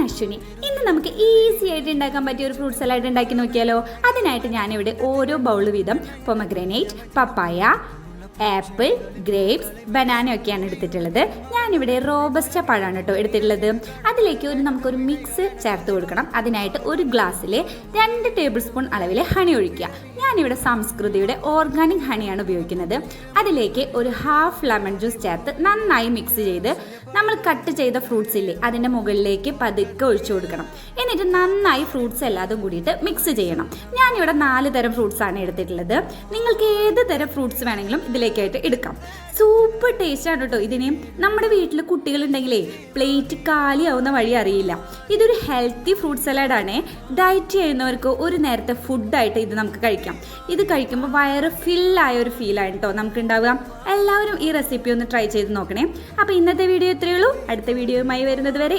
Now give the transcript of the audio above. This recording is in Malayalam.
അശ്വിനി. ഇന്ന് നമുക്ക് ഈസി ആയിട്ട് ഉണ്ടാക്കാൻ പറ്റിയ ഒരു ഫ്രൂട്ട് സലാഡ് ഉണ്ടാക്കി നോക്കിയാലോ. അതിനായിട്ട് ഞാനിവിടെ ഓരോ ബൗൾ വീതം പൊമഗ്രനേറ്റ്, പപ്പായ, ആപ്പിൾ, ഗ്രേപ്സ്, ബനാന ഒക്കെയാണ് എടുത്തിട്ടുള്ളത്. ഞാനിവിടെ റോബസ്റ്റ പഴമാണ് കേട്ടോ എടുത്തിട്ടുള്ളത്. അതിലേക്ക് നമുക്കൊരു മിക്സ് ചേർത്ത് കൊടുക്കണം. അതിനായിട്ട് ഒരു ഗ്ലാസ്സിൽ 2 ടേബിൾ സ്പൂൺ അളവിൽ ഹണി ഒഴിക്കുക. ഞാനിവിടെ സംസ്കൃതിയുടെ ഓർഗാനിക് ഹണിയാണ് ഉപയോഗിക്കുന്നത്. അതിലേക്ക് ഒരു ഹാഫ് ലെമൺ ജ്യൂസ് ചേർത്ത് നന്നായി മിക്സ് ചെയ്ത് നമ്മൾ കട്ട് ചെയ്ത ഫ്രൂട്ട്സ് ഇല്ലേ അതിൻ്റെ മുകളിലേക്ക് പതുക്കെ ഒഴിച്ചു കൊടുക്കണം. എന്നിട്ട് നന്നായി ഫ്രൂട്ട്സ് എല്ലാതും കൂടിയിട്ട് മിക്സ് ചെയ്യണം. ഞാനിവിടെ 4 തരം ഫ്രൂട്ട്സ് ആണ് എടുത്തിട്ടുള്ളത്. നിങ്ങൾക്ക് ഏത് തരം ഫ്രൂട്ട്സ് വേണമെങ്കിലും ഇതിലേക്കായിട്ട് എടുക്കാം. സൂപ്പർ ടേസ്റ്റ് ആണ് കേട്ടോ. ഇതിന് നമ്മുടെ വീട്ടിൽ കുട്ടികളുണ്ടെങ്കിലേ പ്ലേറ്റ് കാലിയാവുന്ന വഴി അറിയില്ല. ഇതൊരു ഹെൽത്തി ഫ്രൂട്ട് സലാഡാണ്. ഡയറ്റ് ചെയ്യുന്നവർക്ക് ഒരു നേരത്തെ ഫുഡായിട്ട് ഇത് നമുക്ക് കഴിക്കാം. ഇത് കഴിക്കുമ്പോൾ വയറ് ഫില്ലായ ഒരു ഫീലാണ് കേട്ടോ നമുക്ക് ഉണ്ടാവുക. എല്ലാവരും ഈ റെസിപ്പി ഒന്ന് ട്രൈ ചെയ്ത് നോക്കണേ. അപ്പോൾ ഇന്നത്തെ വീഡിയോ ഇത്രയേ ഉള്ളൂ. അടുത്ത വീഡിയോയുമായി വരുന്നത് വരെ